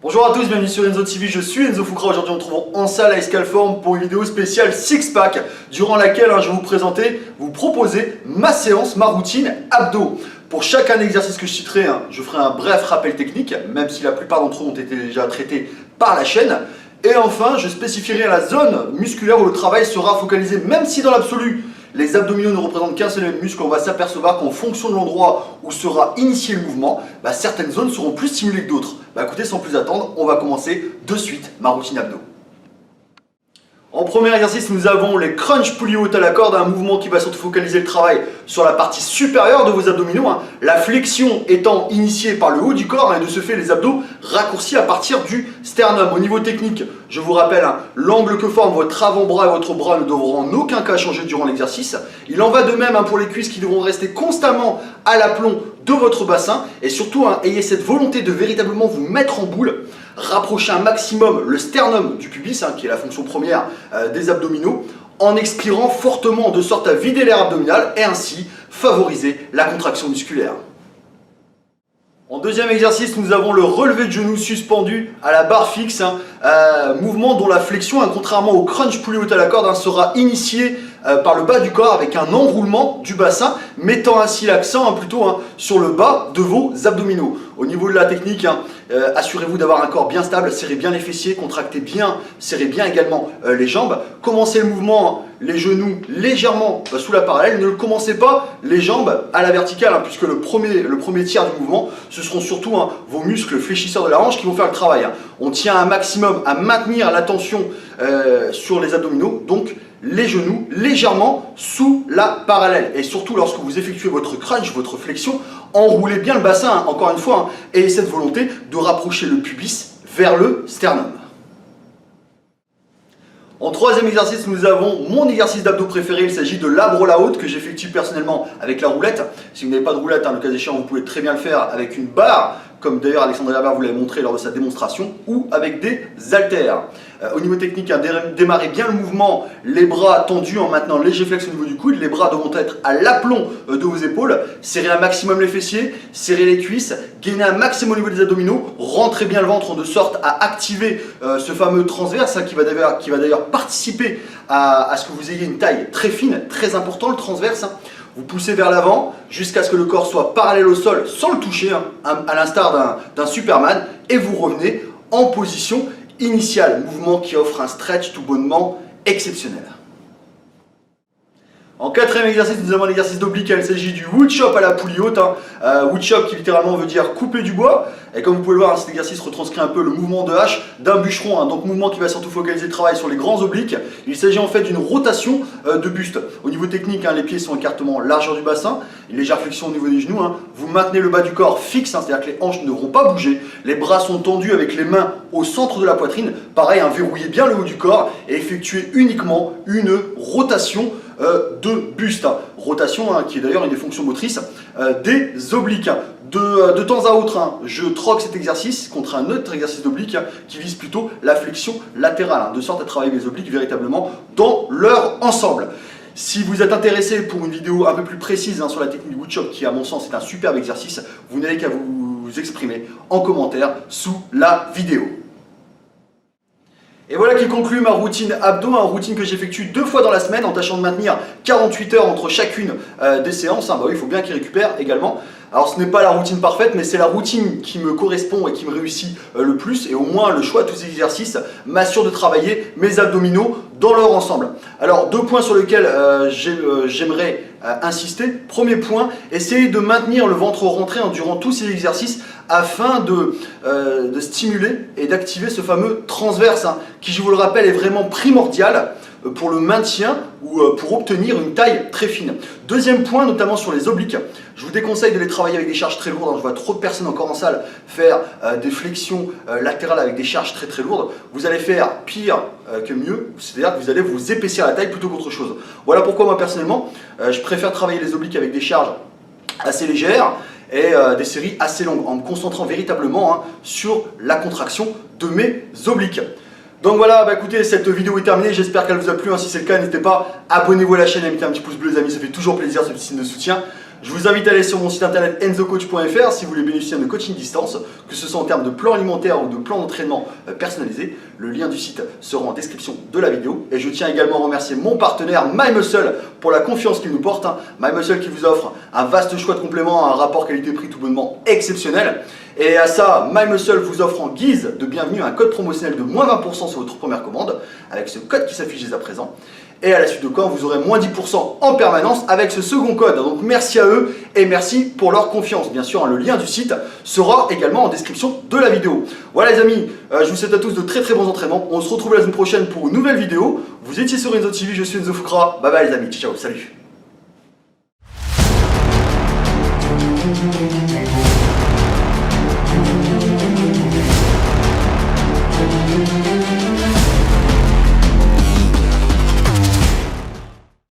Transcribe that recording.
Bonjour à tous, bienvenue sur Enzo TV, je suis Enzo Foucra. Aujourd'hui on se retrouve en salle à Escalform pour une vidéo spéciale Six Pack durant laquelle je vais vous proposer ma séance, ma routine abdos. Pour chacun exercice que je citerai, je ferai un bref rappel technique, même si la plupart d'entre eux ont été déjà traités par la chaîne. Et enfin, je spécifierai la zone musculaire où le travail sera focalisé, même si dans l'absolu, les abdominaux ne représentent qu'un seul muscle. On va s'apercevoir qu'en fonction de l'endroit où sera initié le mouvement, certaines zones seront plus stimulées que d'autres. Écoutez, sans plus attendre, on va commencer de suite ma routine abdos. En premier exercice, nous avons les crunch poulies hautes à la corde, un mouvement qui va surtout focaliser le travail sur la partie supérieure de vos abdominaux, la flexion étant initiée par le haut du corps et de ce fait les abdos raccourcis à partir du sternum. Au niveau technique, je vous rappelle, l'angle que forme votre avant-bras et votre bras ne devront en aucun cas changer durant l'exercice. Il en va de même pour les cuisses qui devront rester constamment à l'aplomb de votre bassin et surtout ayez cette volonté de véritablement vous mettre en boule. Rapprochez un maximum le sternum du pubis, qui est la fonction première des abdominaux, en expirant fortement de sorte à vider l'air abdominal et ainsi favoriser la contraction musculaire. En deuxième exercice, nous avons le relevé de genoux suspendu à la barre fixe, mouvement dont la flexion, contrairement au crunch poulie haute à la corde, sera initiée par le bas du corps avec un enroulement du bassin, mettant ainsi l'accent plutôt sur le bas de vos abdominaux. Au niveau de la technique, assurez-vous d'avoir un corps bien stable, serrez bien les fessiers, contractez bien, serrez bien également les jambes. Commencez le mouvement, les genoux légèrement sous la parallèle, ne commencez pas les jambes à la verticale, puisque le premier tiers du mouvement, ce seront surtout vos muscles fléchisseurs de la hanche qui vont faire le travail. On tient un maximum à maintenir la tension sur les abdominaux, donc les genoux légèrement sous la parallèle. Et surtout lorsque vous effectuez votre crunch, votre flexion, enroulez bien le bassin, encore une fois, et ayez cette volonté de rapprocher le pubis vers le sternum. En troisième exercice, nous avons mon exercice d'abdos préféré, il s'agit de l'abro la haute que j'effectue personnellement avec la roulette. Si vous n'avez pas de roulette, le cas échéant, vous pouvez très bien le faire avec une barre, comme d'ailleurs Alexandre Labert vous l'avait montré lors de sa démonstration, ou avec des haltères. Au niveau technique, démarrez bien le mouvement, les bras tendus en maintenant léger flex au niveau du coude, les bras devront être à l'aplomb de vos épaules, serrez un maximum les fessiers, serrez les cuisses, gainez un maximum au niveau des abdominaux, rentrez bien le ventre de sorte à activer ce fameux transverse qui va d'ailleurs participer à ce que vous ayez une taille très fine, très important le transverse. Vous poussez vers l'avant jusqu'à ce que le corps soit parallèle au sol sans le toucher, à l'instar d'un Superman, et vous revenez en position initiale, mouvement qui offre un stretch tout bonnement exceptionnel. En quatrième exercice, nous avons l'exercice d'oblique, il s'agit du wood chop à la poulie haute. Wood chop qui littéralement veut dire couper du bois. Et comme vous pouvez le voir, cet exercice retranscrit un peu le mouvement de hache d'un bûcheron. Donc mouvement qui va surtout focaliser le travail sur les grands obliques. Il s'agit en fait d'une rotation de buste. Au niveau technique, les pieds sont écartement largeur du bassin, une légère flexion au niveau des genoux. Vous maintenez le bas du corps fixe, c'est-à-dire que les hanches ne devront pas bouger. Les bras sont tendus avec les mains au centre de la poitrine. Pareil, verrouillez bien le haut du corps et effectuez uniquement une rotation de buste. Rotation qui est d'ailleurs une des fonctions motrices des obliques. De temps à autre, je troque cet exercice contre un autre exercice d'oblique qui vise plutôt la flexion latérale, de sorte à travailler les obliques véritablement dans leur ensemble. Si vous êtes intéressé pour une vidéo un peu plus précise sur la technique du wood chop, qui à mon sens est un superbe exercice, vous n'avez qu'à vous exprimer en commentaire sous la vidéo. Et voilà qui conclut ma routine abdos, une routine que j'effectue 2 fois dans la semaine en tâchant de maintenir 48 heures entre chacune des séances. Oui, il faut bien qu'ils récupèrent également. Alors ce n'est pas la routine parfaite, mais c'est la routine qui me correspond et qui me réussit le plus. Et au moins le choix de tous ces exercices m'assure de travailler mes abdominaux dans leur ensemble. Alors 2 points sur lesquels j'aimerais insister. Premier point, essayez de maintenir le ventre rentré durant tous ces exercices afin de stimuler et d'activer ce fameux transverse qui, je vous le rappelle, est vraiment primordial pour le maintien ou pour obtenir une taille très fine. Deuxième point, notamment sur les obliques, je vous déconseille de les travailler avec des charges très lourdes. Je vois trop de personnes encore en salle faire des flexions latérales avec des charges très lourdes. Vous allez faire pire que mieux, c'est-à-dire que vous allez vous épaissir la taille plutôt qu'autre chose. Voilà pourquoi moi personnellement, je préfère travailler les obliques avec des charges assez légères et des séries assez longues, en me concentrant véritablement sur la contraction de mes obliques. Donc voilà, écoutez, cette vidéo est terminée, j'espère qu'elle vous a plu. Si c'est le cas, n'hésitez pas, abonnez-vous à la chaîne et mettez un petit pouce bleu les amis, ça fait toujours plaisir ce petit signe de soutien. Je vous invite à aller sur mon site internet enzocoach.fr si vous voulez bénéficier de coaching distance, que ce soit en termes de plan alimentaire ou de plan d'entraînement personnalisé. Le lien du site sera en description de la vidéo. Et je tiens également à remercier mon partenaire MyMuscle pour la confiance qu'il nous porte. MyMuscle qui vous offre un vaste choix de compléments, un rapport qualité-prix tout bonnement exceptionnel. Et à ça, MyMuscle vous offre en guise de bienvenue un code promotionnel de moins 20% sur votre première commande, avec ce code qui s'affiche dès à présent. Et à la suite de quoi, vous aurez moins 10% en permanence avec ce second code. Donc merci à eux et merci pour leur confiance. Bien sûr, le lien du site sera également en description de la vidéo. Voilà les amis, je vous souhaite à tous de très bons entraînements. On se retrouve la semaine prochaine pour une nouvelle vidéo. Vous étiez sur Enzo TV, je suis Enzo Foucra. Bye bye les amis, ciao, salut.